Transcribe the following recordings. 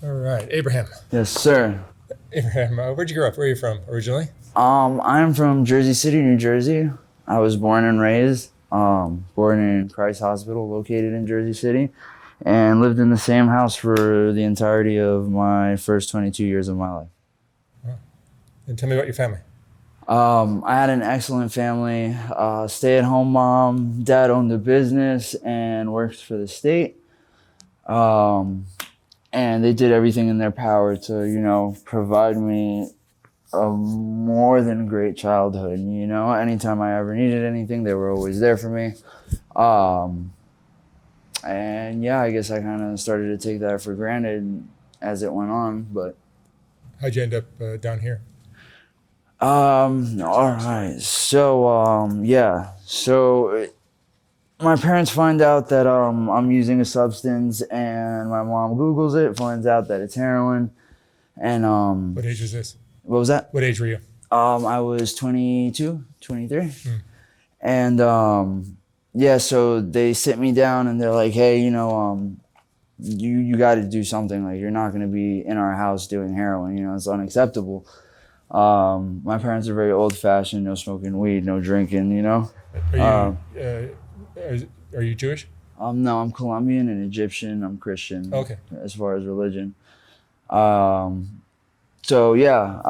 All right, Abraham. Yes, sir. Abraham, where'd you grow up? Where are you from originally? I'm from Jersey City, New Jersey. I was born and raised, born in Christ Hospital, located in Jersey City, and lived in the same house for the entirety of my first 22 years of my life. And tell me about your family. I had an excellent family, stay-at-home mom. Dad owned a business and worked for the state. And they did everything in their power to, provide me a more than great childhood. Anytime I ever needed anything, they were always there for me. And yeah, I guess I kind of started to take that for granted as it went on. But How'd you end up down here? all right. So my parents find out that I'm using a substance, and my mom Googles it, finds out that it's heroin. And What age is this? what was that? What age were you? I was 22, 23. Hmm. And yeah, so they sit me down and they're like, hey, you got to do something. Like, you're not going to be in our house doing heroin. It's unacceptable. My parents are very old fashioned, no smoking weed, no drinking, Are you Jewish? No, I'm Colombian and Egyptian. I'm Christian. Okay. As far as religion. So yeah,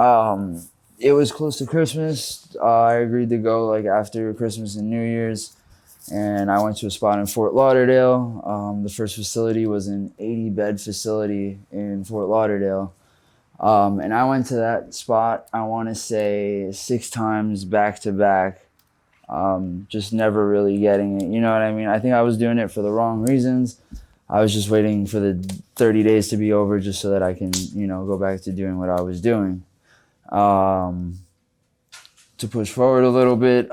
it was close to Christmas. I agreed to go like after Christmas and New Year's, and I went to a spot in Fort Lauderdale. The first facility was an 80-bed facility in Fort Lauderdale. And I went to that spot, I want to say 6 times back to back. Just never really getting it. You know what I mean? I think I was doing it for the wrong reasons. I was just waiting for the 30 days to be over just so that I can, go back to doing what I was doing. To push forward a little bit,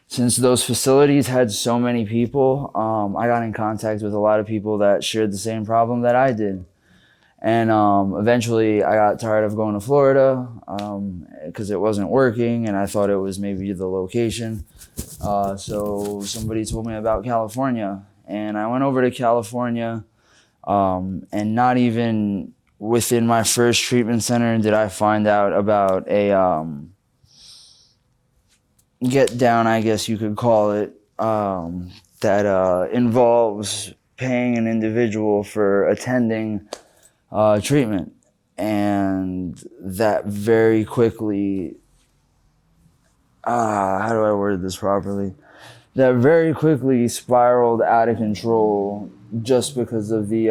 since those facilities had so many people, I got in contact with a lot of people that shared the same problem that I did. And eventually I got tired of going to Florida because it wasn't working, and I thought it was maybe the location. So somebody told me about California, and I went over to California, and not even within my first treatment center did I find out about a get down, I guess you could call it, that involves paying an individual for attending treatment. And that very quickly, how do I word this properly? That very quickly spiraled out of control just because of the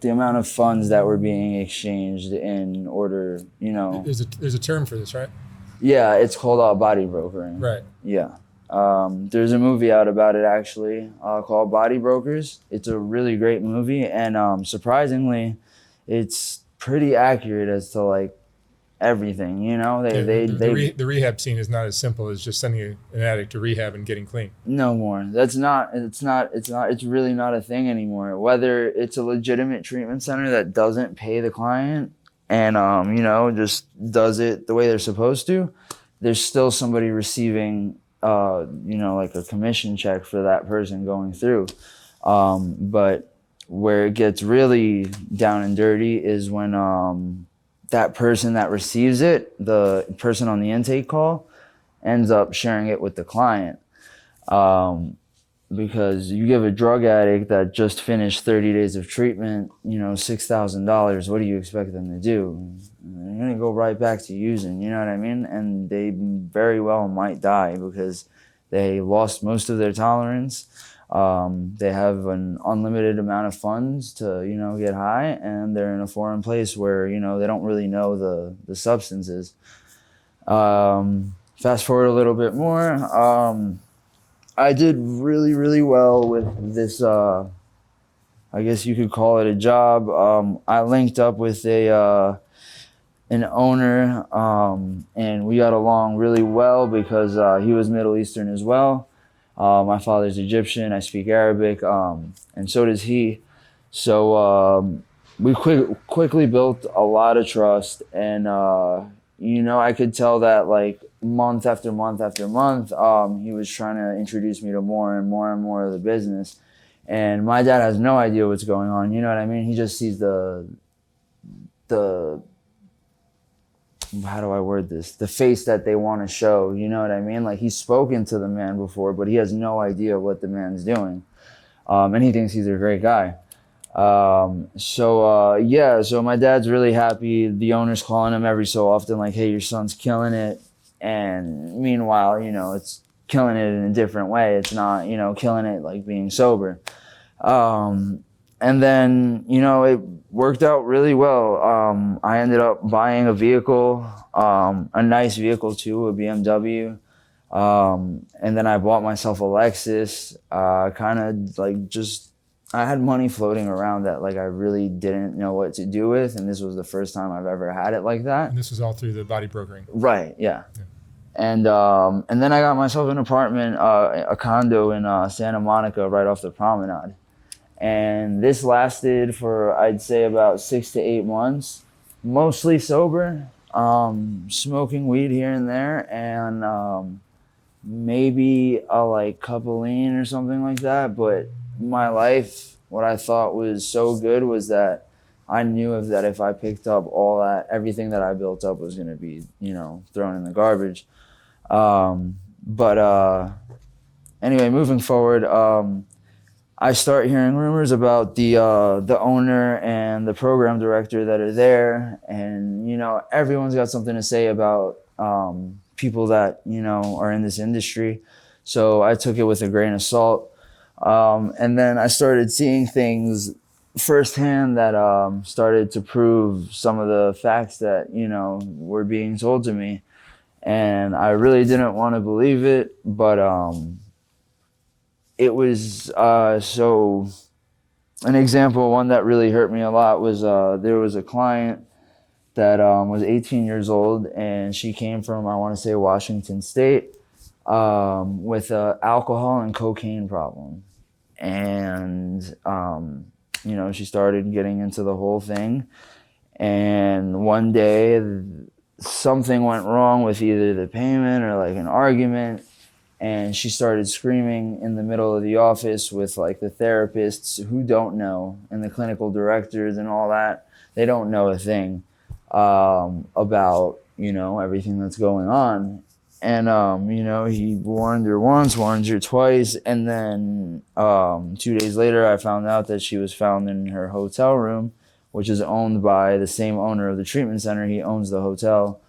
amount of funds that were being exchanged in order, There's a term for this, right? Yeah, it's called body brokering. Right. Yeah. There's a movie out about it actually, called Body Brokers. It's a really great movie, and surprisingly, it's pretty accurate as to like everything. The rehab scene is not as simple as just sending an addict to rehab and getting clean. No more. It's really not a thing anymore. Whether it's a legitimate treatment center that doesn't pay the client and just does it the way they're supposed to, there's still somebody receiving like a commission check for that person going through. But where it gets really down and dirty is when that person that receives it, the person on the intake call, ends up sharing it with the client. Because you give a drug addict that just finished 30 days of treatment, $6,000, what do you expect them to do? They're going to go right back to using, you know what I mean? And they very well might die because they lost most of their tolerance. They have an unlimited amount of funds to, get high, and they're in a foreign place where, they don't really know the substances. Fast forward a little bit more. I did really, really well with this, I guess you could call it a job. I linked up with an owner, and we got along really well because he was Middle Eastern as well. My father's Egyptian, I speak Arabic, and so does he. So we quickly built a lot of trust, and I could tell that like month after month after month, he was trying to introduce me to more and more and more of the business. And my dad has no idea what's going on. You know what I mean? He just sees the how do I word this? The face that they want to show. You know what I mean? Like, he's spoken to the man before, but he has no idea what the man's doing. And he thinks he's a great guy. So my dad's really happy. The owner's calling him every so often, like, hey, your son's killing it. And meanwhile, you know, it's killing it in a different way. It's not, you know, killing it like being sober. And then, you know, it worked out really well. I ended up buying a vehicle, a nice vehicle too, a BMW. And then I bought myself a Lexus, kind of like just, I had money floating around that like I really didn't know what to do with. And this was the first time I've ever had it like that. And this was all through the body brokering. Right, yeah. And then I got myself an apartment, a condo in Santa Monica right off the promenade. And this lasted for, I'd say, about 6 to 8 months, mostly sober, smoking weed here and there, and maybe a like cup of lean or something like that. But my life, what I thought was so good was that I knew that if I picked up all that, everything that I built up was going to be, you know, thrown in the garbage. Anyway, moving forward, I start hearing rumors about the owner and the program director that are there, and you know, everyone's got something to say about people that, you know, are in this industry. So I took it with a grain of salt, and then I started seeing things firsthand that started to prove some of the facts that, you know, were being told to me, and I really didn't want to believe it, but it was so an example, one that really hurt me a lot was there was a client that was 18 years old, and she came from, I want to say, Washington State, with a alcohol and cocaine problem. And, you know, she started getting into the whole thing. And one day something went wrong with either the payment or like an argument. And she started screaming in the middle of the office with like the therapists who don't know, and the clinical directors and all that. They don't know a thing about, you know, everything that's going on. And, you know, he warned her once, warned her twice. And then 2 days later, I found out that she was found in her hotel room, which is owned by the same owner of the treatment center. He owns the hotel.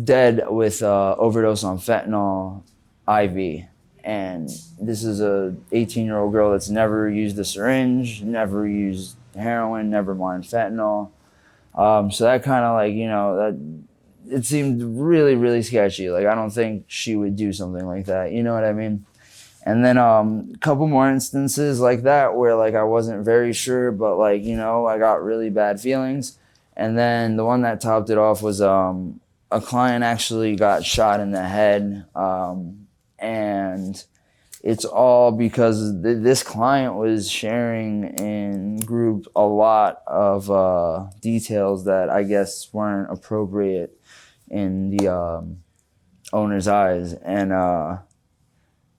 Dead with overdose on fentanyl IV. And this is a 18-year-old girl that's never used a syringe, never used heroin, never mind fentanyl. So that kind of like, you know, that it seemed really, really sketchy. Like, I don't think she would do something like that. You know what I mean? And then a couple more instances like that where like I wasn't very sure, but like, you know, I got really bad feelings. And then the one that topped it off was a client actually got shot in the head, and it's all because this client was sharing in group a lot of details that I guess weren't appropriate in the owner's eyes. And,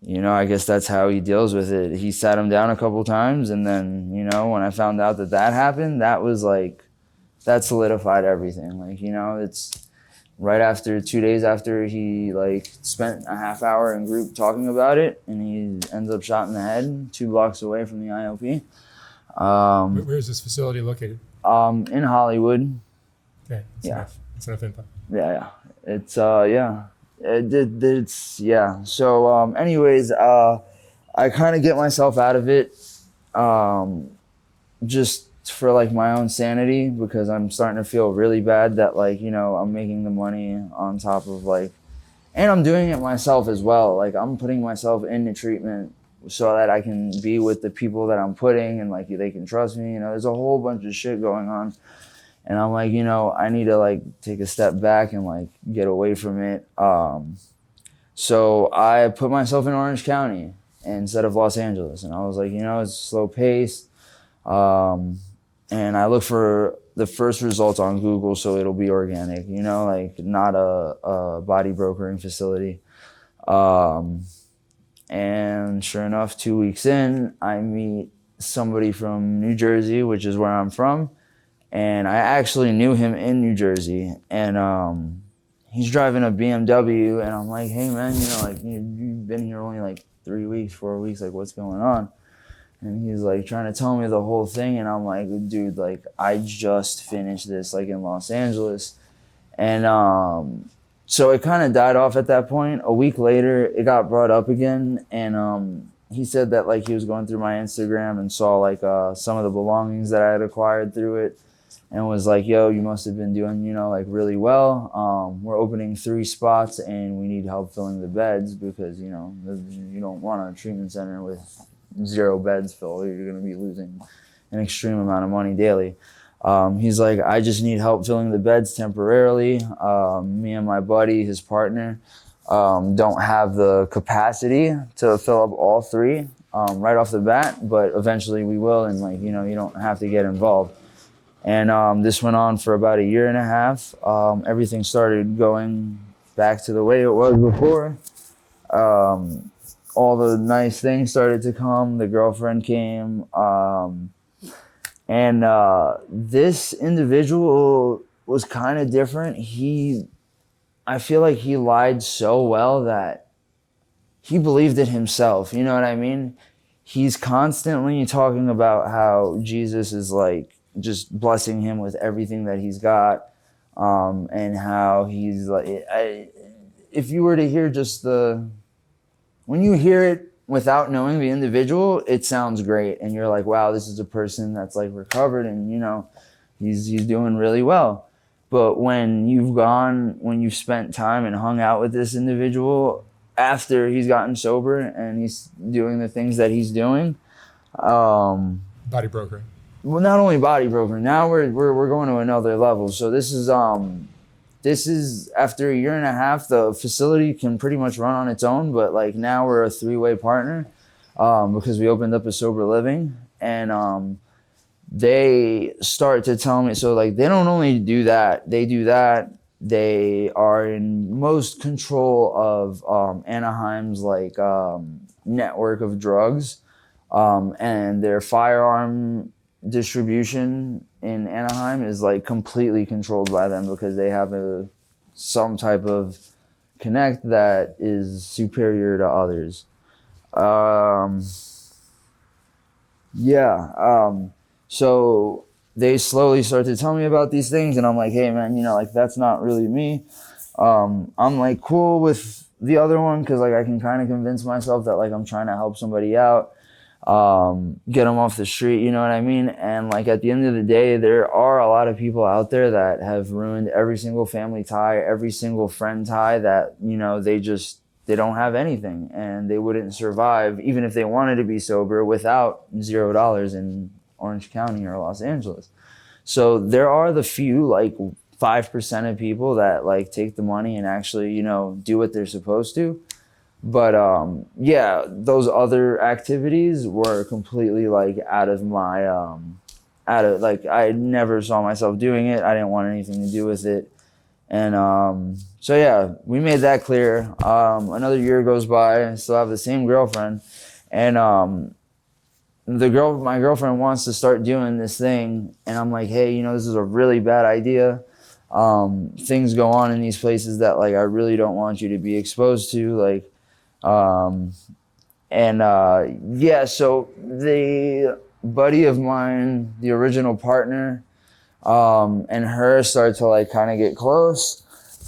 you know, I guess that's how he deals with it. He sat him down a couple times, and then, you know, when I found out that happened, that was like, that solidified everything. Like, you know, it's right after 2 days after he like spent a half hour in group talking about it, and he ends up shot in the head 2 blocks away from the IOP. Where is this facility located? In Hollywood. Okay, it's enough info. Yeah. It's yeah. It's yeah. So anyways, I kind of get myself out of it, just for like my own sanity, because I'm starting to feel really bad that like, you know, I'm making the money on top of like, and I'm doing it myself as well. Like, I'm putting myself into treatment so that I can be with the people that I'm putting, and like they can trust me. You know, there's a whole bunch of shit going on, and I'm like, you know, I need to like take a step back and like get away from it. So I put myself in Orange County instead of Los Angeles, and I was like, you know, it's slow paced. And I look for the first results on Google, so it'll be organic, you know, like not a body brokering facility. And sure enough, 2 weeks in, I meet somebody from New Jersey, which is where I'm from. And I actually knew him in New Jersey. And he's driving a BMW. And I'm like, hey, man, like, you've been here only like 3 weeks, 4 weeks. Like, what's going on? And he's like trying to tell me the whole thing. And I'm like, dude, like, I just finished this like in Los Angeles. And so it kind of died off at that point. A week later, it got brought up again. And he said that like he was going through my Instagram and saw like some of the belongings that I had acquired through it. And was like, yo, you must have been doing, like really well. We're opening 3 spots and we need help filling the beds because, you don't want a treatment center with 0 beds filled. You're going to be losing an extreme amount of money daily. He's like, I just need help filling the beds temporarily. Me and my buddy, his partner, don't have the capacity to fill up all 3 right off the bat, but eventually we will. And like, you don't have to get involved. And this went on for about 1.5 years. Everything started going back to the way it was before. All the nice things started to come. The girlfriend came. And this individual was kind of different. I feel like he lied so well that he believed it himself. You know what I mean? He's constantly talking about how Jesus is like, just blessing him with everything that he's got, and how he's like, if you were to hear when you hear it without knowing the individual, it sounds great, and you're like, wow, this is a person that's like recovered, and he's doing really well. But when you've spent time and hung out with this individual after he's gotten sober and he's doing the things that he's doing, Body broker. Well, not only body broker. Now we're going to another level. So this is after 1.5 years, the facility can pretty much run on its own. But like now we're a 3-way partner because we opened up a sober living, and they start to tell me. So like they don't only do that. They do that. They are in most control of Anaheim's like network of drugs, and their firearm distribution in Anaheim is like completely controlled by them because they have some type of connect that is superior to others. So they slowly start to tell me about these things, and I'm like, hey man, like that's not really me. I'm like cool with the other one because like I can kind of convince myself that like I'm trying to help somebody out, get them off the street, you know what I mean? And like at the end of the day, there are a lot of people out there that have ruined every single family tie, every single friend tie that, they don't have anything, and they wouldn't survive even if they wanted to be sober without $0 in Orange County or Los Angeles. So there are the few, like 5% of people that like take the money and actually, do what they're supposed to. But those other activities were completely like out of I never saw myself doing it. I didn't want anything to do with it. And we made that clear. Another year goes by, I still have the same girlfriend, and my girlfriend wants to start doing this thing, and I'm like, hey, this is a really bad idea. Things go on in these places that like I really don't want you to be exposed to, like. So the buddy of mine, the original partner, and her start to like kind of get close,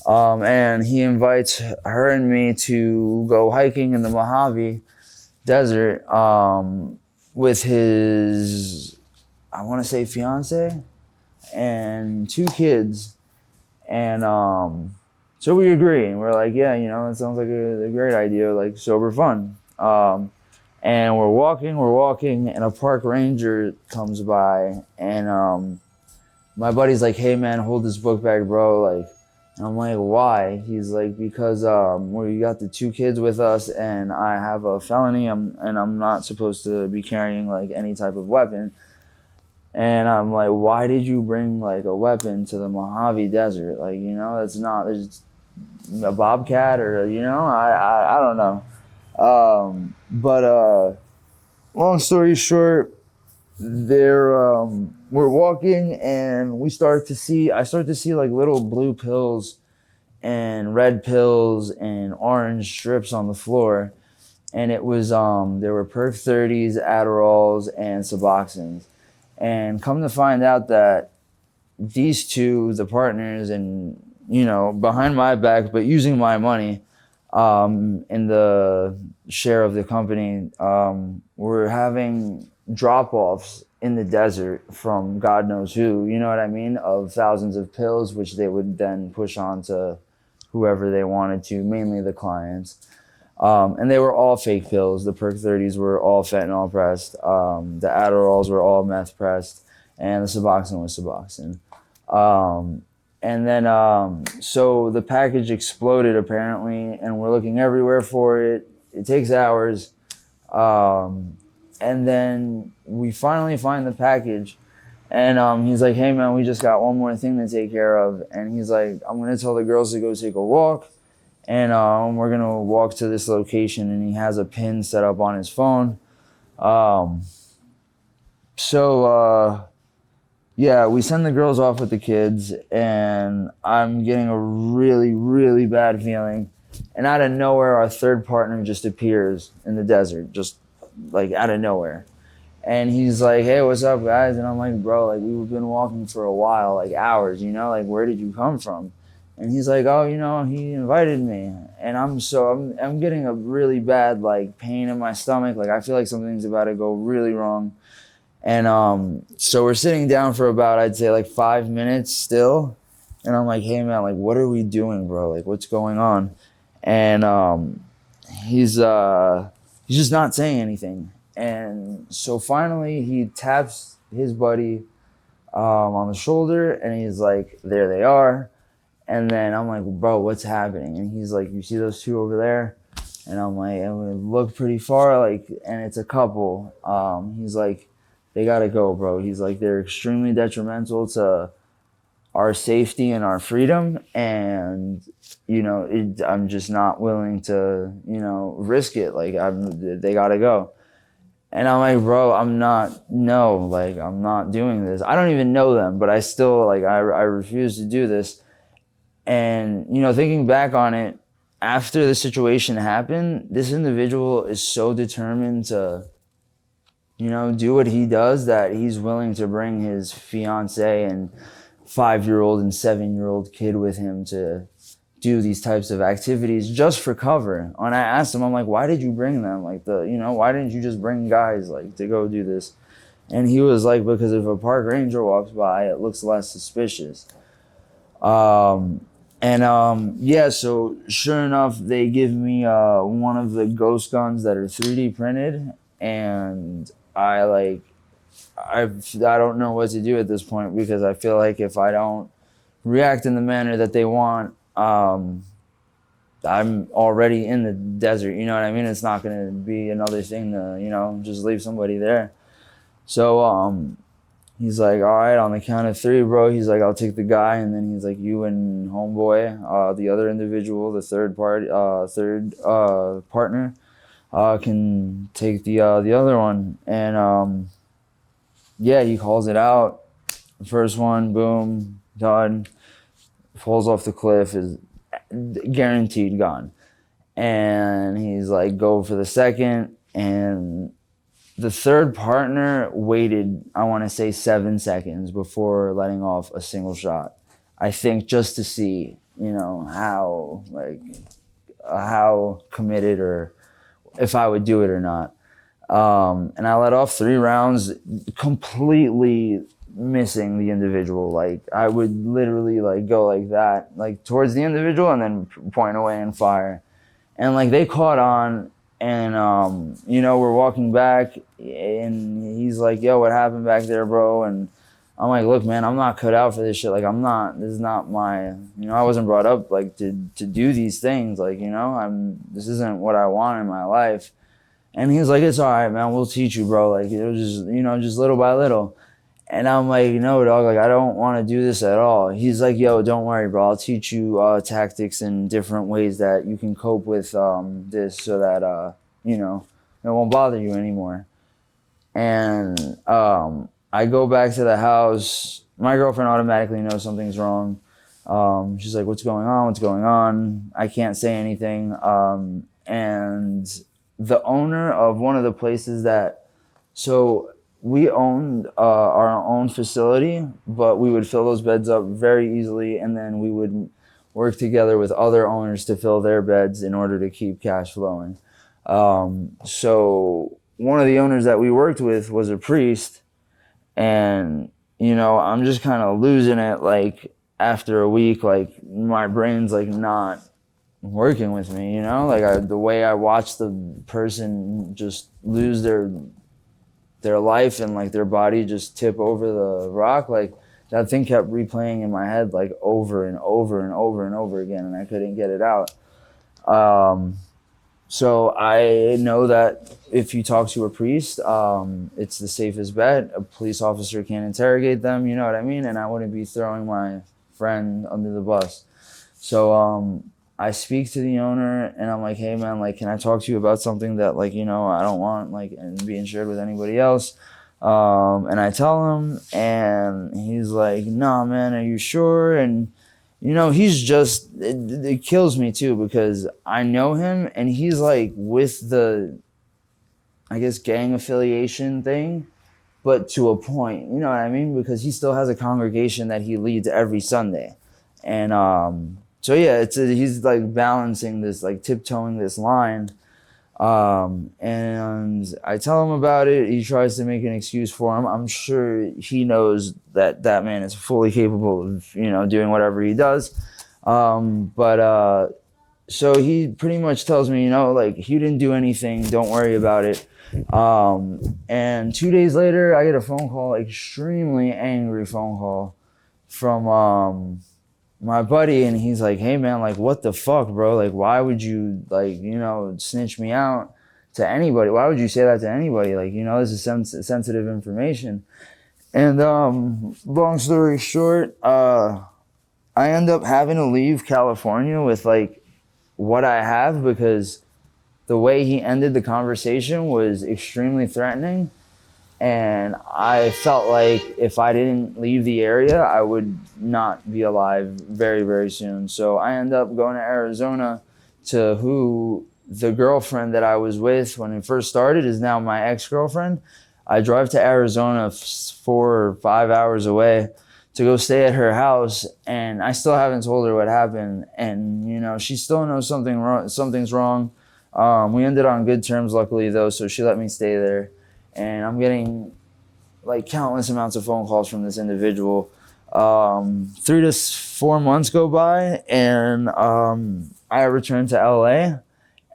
and he invites her and me to go hiking in the Mojave Desert with his, I want to say, fiance and 2 kids, and so we agree, and we're like, yeah, it sounds like a great idea, like sober fun. And we're walking, and a park ranger comes by, and my buddy's like, hey man, hold this book bag, bro. Like, and I'm like, why? He's like, because we got the 2 kids with us, and I have a felony, and I'm not supposed to be carrying like any type of weapon. And I'm like, why did you bring like a weapon to the Mojave Desert? Like, that's not, there's a bobcat or, I don't know. But long story short, we're walking and I start to see like little blue pills and red pills and orange strips on the floor. And it was there were Perk 30s, Adderalls, and Suboxones. And come to find out that these two, the partners, and behind my back, but using my money, in the share of the company, were having drop-offs in the desert from God knows who, you know what I mean, of thousands of pills, which they would then push on to whoever they wanted to, mainly the clients. And they were all fake pills. The Perk 30s were all fentanyl pressed. The Adderalls were all meth pressed. And the Suboxone was Suboxone. And then, so the package exploded apparently, and we're looking everywhere for it. It takes hours. And then we finally find the package. And he's like, hey, man, we just got one more thing to take care of. And he's like, I'm going to tell the girls to go take a walk. And we're going to walk to this location. And he has a pin set up on his phone. Yeah, we send the girls off with the kids. And I'm getting a really, really bad feeling. And out of nowhere, our third partner just appears in the desert, just like out of nowhere. And he's like, hey, what's up, guys? And I'm like, bro, like, we've been walking for a while, like hours, like, where did you come from? And he's like, oh, he invited me. And I'm getting a really bad, like, pain in my stomach. Like, I feel like something's about to go really wrong. And so we're sitting down for about, I'd say, like 5 minutes still. And I'm like, hey, man, like, what are we doing, bro? Like, what's going on? And he's just not saying anything. And so finally he taps his buddy on the shoulder, and he's like, there they are. And then I'm like, bro, what's happening? And he's like, you see those two over there? And I'm like, and we look pretty far, like, and it's a couple. He's like, they gotta go, bro. He's like, they're extremely detrimental to our safety and our freedom, and I'm just not willing to risk it. Like, they gotta go. And I'm like, bro, I'm not doing this. I don't even know them, but I still, like, I refuse to do this. And, thinking back on it, after the situation happened, this individual is so determined to, do what he does that he's willing to bring his fiance and 5-year-old and 7-year-old kid with him to do these types of activities just for cover. And I asked him, I'm like, why did you bring them? Like, why didn't you just bring guys, like, to go do this? And he was like, because if a park ranger walks by, it looks less suspicious. Yeah, so sure enough, they give me one of the ghost guns that are 3D printed, and I don't know what to do at this point, because I feel like if I don't react in the manner that they want, I'm already in the desert, you know what I mean? It's not going to be another thing to, just leave somebody there. So he's like, all right, on the count of 3, bro. He's like, I'll take the guy. And then he's like, you and homeboy, the other individual, the third partner, can take the other one. And yeah, he calls it out. The first one, boom, done. Falls off the cliff, is guaranteed gone. And he's like, go for the second. And the third partner waited, I want to say 7 seconds before letting off a single shot. I think just to see, how committed, or if I would do it or not. And I let off 3 rounds, completely missing the individual. Like, I would literally, like, go like that, like, towards the individual, and then point away and fire. And, like, they caught on. And we're walking back, and he's like, yo, what happened back there, bro? And I'm like, look, man, I'm not cut out for this shit. Like, this is not my, I wasn't brought up, like, to do these things. Like, this isn't what I want in my life. And he's like, it's all right, man, we'll teach you, bro. Like, it was just, just little by little. And I'm like, no, dog, like, I don't want to do this at all. He's like, yo, don't worry, bro. I'll teach you tactics and different ways that you can cope with this, so that it won't bother you anymore. And I go back to the house. My girlfriend automatically knows something's wrong. She's like, what's going on? What's going on? I can't say anything. And the owner of one of the places so we owned our own facility, but we would fill those beds up very easily, and then we would work together with other owners to fill their beds in order to keep cash flowing. So one of the owners that we worked with was a priest, and I'm just kind of losing it. Like after a week, like my brain's like not working with me, like the way I watched the person just lose their life and like their body just tip over the rock, like that thing kept replaying in my head like over and over and over and over again, and I couldn't get it out. So I know that if you talk to a priest, it's the safest bet. A police officer can't interrogate them, you know what I mean? And I wouldn't be throwing my friend under the bus. So I speak to the owner and I'm like, hey man, like, can I talk to you about something that like, I don't want like and be insured with anybody else? And I tell him, and he's like, nah man, are you sure? And he's just, it kills me too, because I know him and he's like with the, I guess, gang affiliation thing, but to a point, you know what I mean? Because he still has a congregation that he leads every Sunday. And so yeah, he's like balancing this, like tiptoeing this line. And I tell him about it. He tries to make an excuse for him. I'm sure he knows that man is fully capable of, doing whatever he does. So he pretty much tells me, like, he didn't do anything. Don't worry about it. And 2 days later, I get a phone call, extremely angry phone call from, my buddy, and he's like, hey man, like what the fuck, bro? Like why would you like, snitch me out to anybody? Why would you say that to anybody? Like, this is sensitive information. And long story short, I end up having to leave California with like what I have, because the way he ended the conversation was extremely threatening. And I felt like if I didn't leave the area, I would not be alive very, very soon. So I ended up going to Arizona to who the girlfriend that I was with when it first started is now my ex-girlfriend. I drive to Arizona 4 or 5 hours away to go stay at her house, and I still haven't told her what happened. And, she still knows something's wrong. We ended on good terms, luckily, though, so she let me stay there. And I'm getting like countless amounts of phone calls from this individual. 3 to 4 months go by, and I return to LA,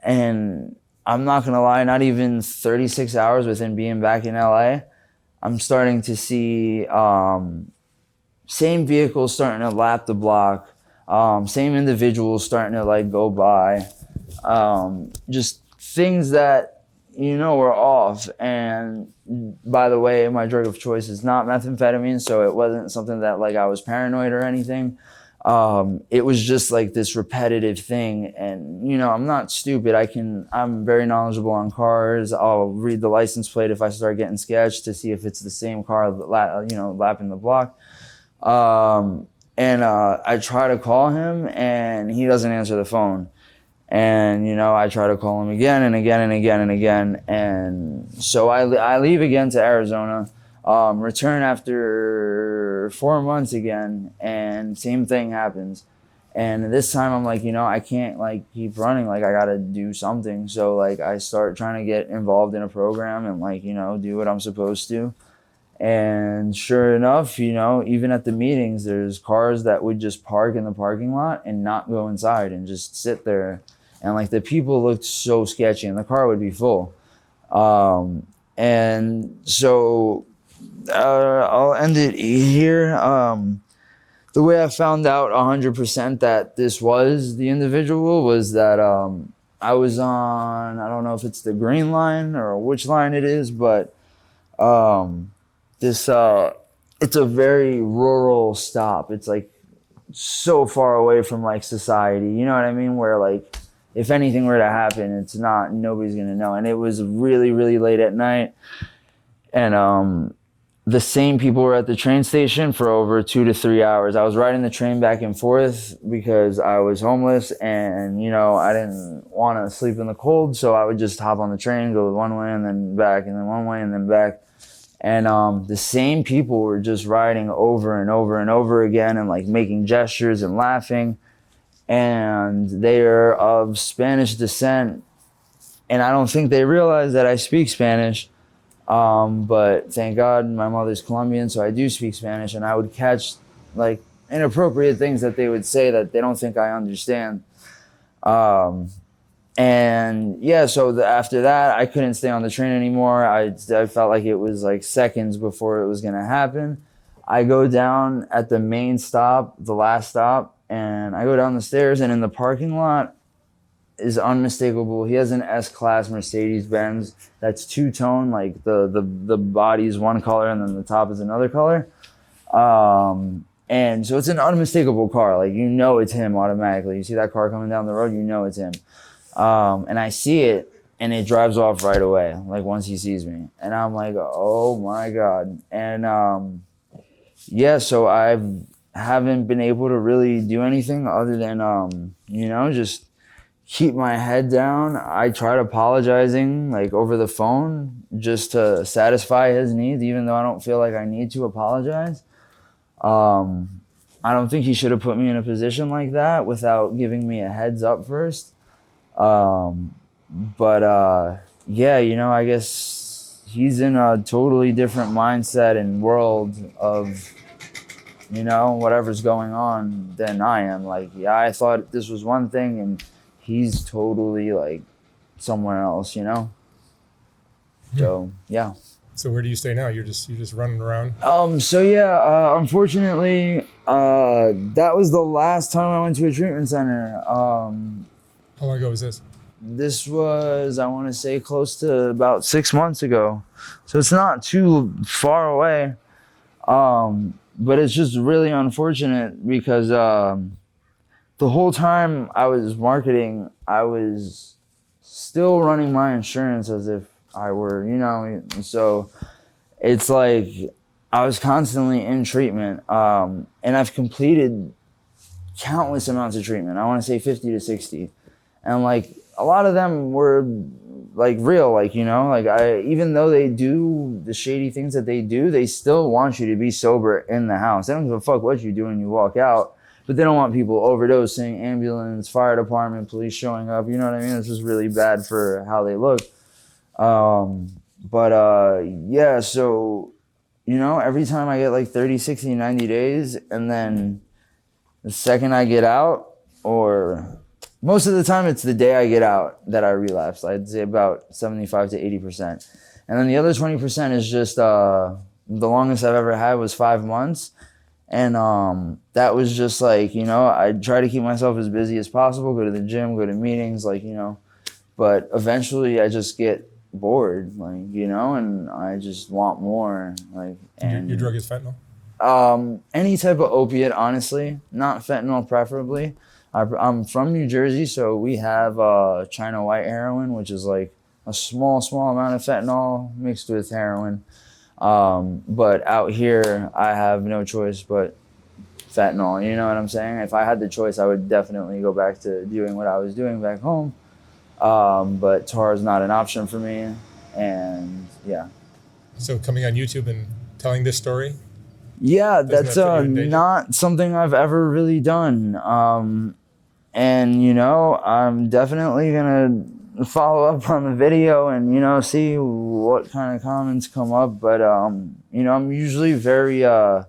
and I'm not gonna lie, not even 36 hours within being back in LA, I'm starting to see same vehicles starting to lap the block, same individuals starting to like go by, just things that we're off. And by the way, my drug of choice is not methamphetamine, so it wasn't something that like I was paranoid or anything. It was just like this repetitive thing. And I'm not stupid. I'm very knowledgeable on cars. I'll read the license plate if I start getting sketched to see if it's the same car, lapping the block. And I try to call him and he doesn't answer the phone. And, I try to call him again and again and again and again. And so I leave again to Arizona, return after 4 months again, and same thing happens. And this time I'm like, I can't like keep running. Like I got to do something. So like I start trying to get involved in a program and like, do what I'm supposed to. And sure enough, even at the meetings, there's cars that would just park in the parking lot and not go inside and just sit there. And like the people looked so sketchy, and the car would be full. And so I'll end it here. The way I found out 100% that this was the individual was that I was on, I don't know if it's the green line or which line it is, but it's a very rural stop. It's like so far away from like society, you know what I mean? Where like if anything were to happen, nobody's gonna know. And it was really, really late at night, and the same people were at the train station for over 2 to 3 hours. I was riding the train back and forth because I was homeless, and I didn't want to sleep in the cold, so I would just hop on the train, go one way and then back, and then one way and then back. And the same people were just riding over and over and over again, and like making gestures and laughing. And they are of Spanish descent, and I don't think they realize that I speak Spanish. But thank God my mother's Colombian, so I do speak Spanish, and I would catch like inappropriate things that they would say that they don't think I understand. And yeah, so after that, I couldn't stay on the train anymore. I felt like it was like seconds before it was gonna happen. I go down at the main stop, the last stop, and I go down the stairs, and in the parking lot is unmistakable. He has an S-Class Mercedes-Benz that's two-tone, like the body's one color and then the top is another color. And so it's an unmistakable car. Like, it's him automatically. You see that car coming down the road, it's him. And I see it, and it drives off right away, like once he sees me. And I'm like, oh my God. And yeah, so I haven't been able to really do anything other than, just keep my head down. I tried apologizing like over the phone just to satisfy his needs, even though I don't feel like I need to apologize. I don't think he should have put me in a position like that without giving me a heads up first. Yeah, I guess he's in a totally different mindset and world of, whatever's going on than I am. Like, yeah, I thought this was one thing, and he's totally like somewhere else, So yeah. So where do you stay now? You're just running around? So yeah, unfortunately, that was the last time I went to a treatment center. How long ago was this? This was, I want to say, close to about 6 months ago. So it's not too far away. But it's just really unfortunate because the whole time I was marketing, I was still running my insurance as if I were, so it's like I was constantly in treatment. And I've completed countless amounts of treatment. I want to say 50 to 60. And like a lot of them were like real, like, even though they do the shady things that they do, they still want you to be sober in the house. They don't give a fuck what you do when you walk out. But they don't want people overdosing, ambulance, fire department, police showing up. You know what I mean? It's just really bad for how they look. Yeah, so, every time I get like 30, 60, 90 days, and then the second I get out, or most of the time it's the day I get out that I relapse. I'd say about 75 to 80%. And then the other 20% is just, the longest I've ever had was 5 months. And that was just like, I try to keep myself as busy as possible, go to the gym, go to meetings, like, but eventually I just get bored, like, and I just want more. Like, and your drug is fentanyl? Any type of opiate, honestly, not fentanyl preferably. I'm from New Jersey, so we have China white heroin, which is like a small amount of fentanyl mixed with heroin. But out here, I have no choice but fentanyl. You know what I'm saying? If I had the choice, I would definitely go back to doing what I was doing back home. But tar is not an option for me. And yeah. So coming on YouTube and telling this story? Yeah, that's not something I've ever really done. And, I'm definitely going to follow up on the video and, see what kind of comments come up. But, I'm usually very, I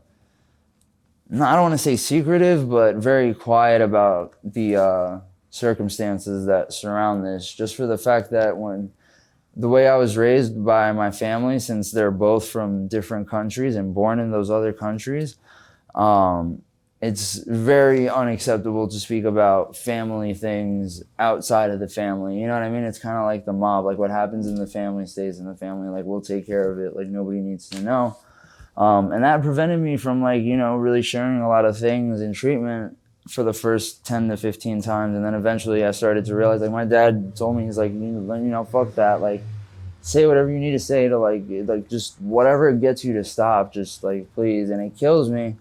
don't want to say secretive, but very quiet about the circumstances that surround this, just for the fact that the way I was raised by my family, since they're both from different countries and born in those other countries, it's very unacceptable to speak about family things outside of the family. You know what I mean? It's kind of like the mob. Like, what happens in the family stays in the family. Like, we'll take care of it. Like, nobody needs to know. And that prevented me from, like, really sharing a lot of things in treatment for the first 10 to 15 times. And then eventually I started to realize, like, my dad told me, he's like, fuck that. Like, say whatever you need to say to like just whatever gets you to stop, just like, please. And it kills me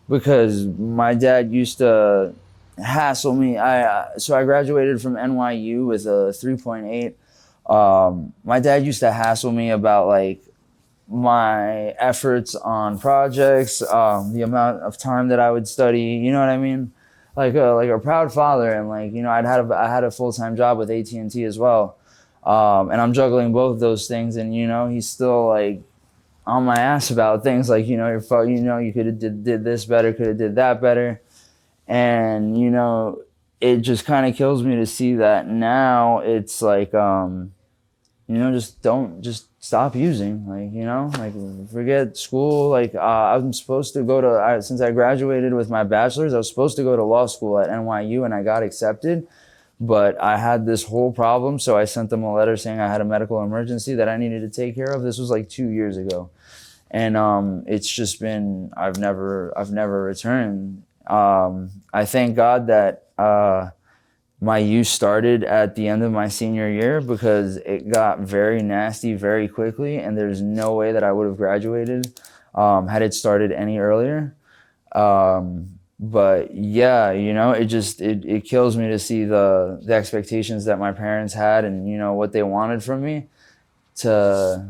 because my dad used to hassle me. So I graduated from NYU with a 3.8. My dad used to hassle me about like my efforts on projects, the amount of time that I would study, you know what I mean? Like a proud father. And like, I had a full-time job with AT&T as well. And I'm juggling both those things, and he's still like on my ass about things like, you could have did this better, could have did that better. And it just kind of kills me to see that now. It's like just stop using, like forget school. Like I'm supposed to go to, since I graduated with my bachelor's, I was supposed to go to law school at NYU, and I got accepted. But I had this whole problem, so I sent them a letter saying I had a medical emergency that I needed to take care of. This was like 2 years ago. And it's just been, I've never returned. I thank God that my use started at the end of my senior year, because it got very nasty very quickly, and there's no way that I would have graduated had it started any earlier. But yeah, it kills me to see the expectations that my parents had, and what they wanted from me, to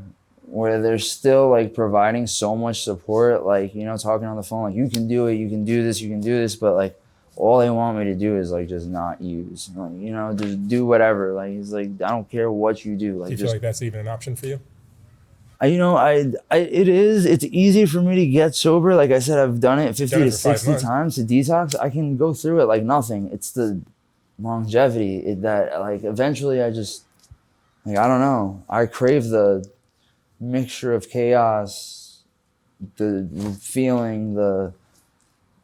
where they're still like providing so much support, like talking on the phone like, you can do it, you can do this, but like all they want me to do is like just not use, like, just do whatever. Like, he's like, I don't care what you do. Like, do you feel like that's even an option for you? It is. It's easy for me to get sober. Like I said, I've done it 50 to 60 times to detox. I can go through it like nothing. It's the longevity that like eventually I just, like, I don't know. I crave the mixture of chaos, the feeling, the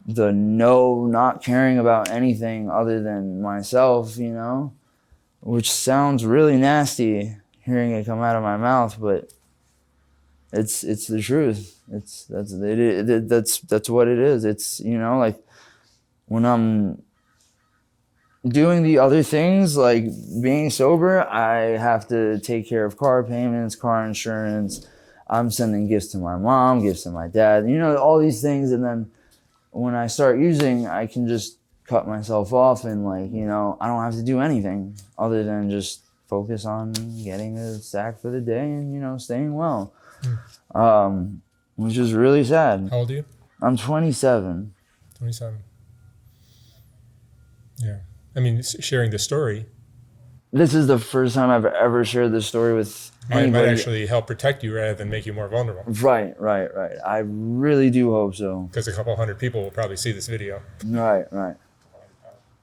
not caring about anything other than myself, which sounds really nasty hearing it come out of my mouth, but it's the truth. That's what it is. It's, like when I'm doing the other things, like being sober, I have to take care of car payments, car insurance. I'm sending gifts to my mom, gifts to my dad, all these things. And then when I start using, I can just cut myself off, and like, I don't have to do anything other than just focus on getting a sack for the day and, staying well. Which is really sad. How old are you? I'm 27. 27. Yeah. I mean, sharing the story. This is the first time I've ever shared this story with anybody. Might actually help protect you rather than make you more vulnerable. Right. I really do hope so. Because a couple hundred people will probably see this video. Right.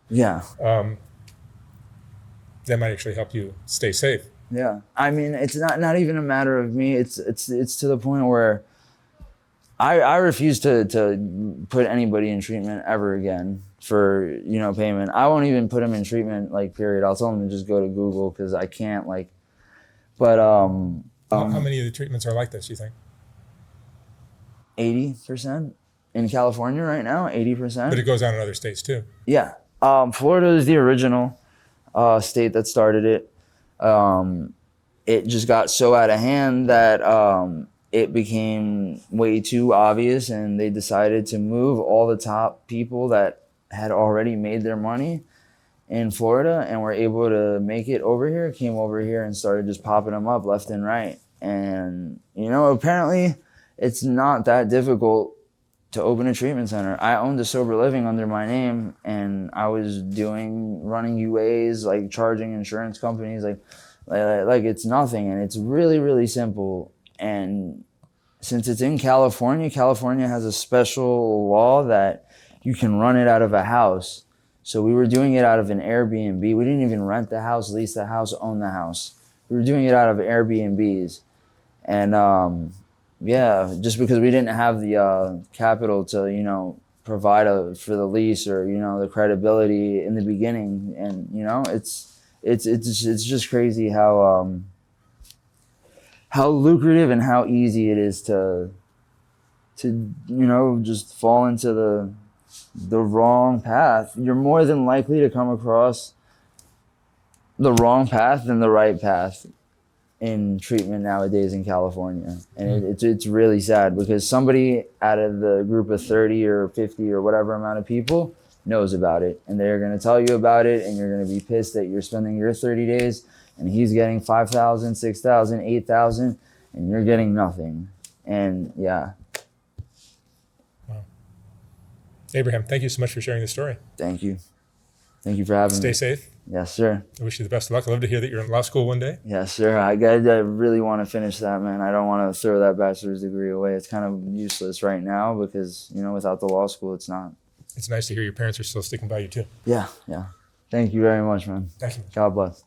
Yeah. That might actually help you stay safe. Yeah. I mean, it's not even a matter of me. It's to the point where I refuse to put anybody in treatment ever again for, payment. I won't even put them in treatment, like, period. I'll tell them to just go to Google, because I can't, like, but how many of the treatments are like this, you think? 80% in California right now, 80%. But it goes on in other states too. Yeah. Florida is the original state that started it. It just got so out of hand that it became way too obvious, and they decided to move all the top people that had already made their money in Florida and were able to make it over here, came over here and started just popping them up left and right. And, apparently it's not that difficult to open a treatment center. I owned a sober living under my name, and I was running UAs, like charging insurance companies, like it's nothing. And it's really, really simple. And since it's in California has a special law that you can run it out of a house. So we were doing it out of an Airbnb. We didn't even rent the house, lease the house, own the house. We were doing it out of Airbnbs. And yeah, just because we didn't have the capital to, provide for the lease or, the credibility in the beginning. And, it's just crazy how lucrative and how easy it is to just fall into the the wrong path. You're more than likely to come across the wrong path than the right path in treatment nowadays in California. And it's really sad because somebody out of the group of 30 or 50 or whatever amount of people knows about it, and they're going to tell you about it, and you're going to be pissed that you're spending your 30 days and he's getting 5,000, 6,000, 8,000, and you're getting nothing. And yeah. Wow. Abraham, thank you so much for sharing the story. Thank you. Thank you for having me. Stay safe. Yes, sir. I wish you the best of luck. I'd love to hear that you're in law school one day. Yes, sir. I really want to finish that, man. I don't want to throw that bachelor's degree away. It's kind of useless right now because, without the law school, it's not. It's nice to hear your parents are still sticking by you too. Yeah. Thank you very much, man. Thank you. God bless.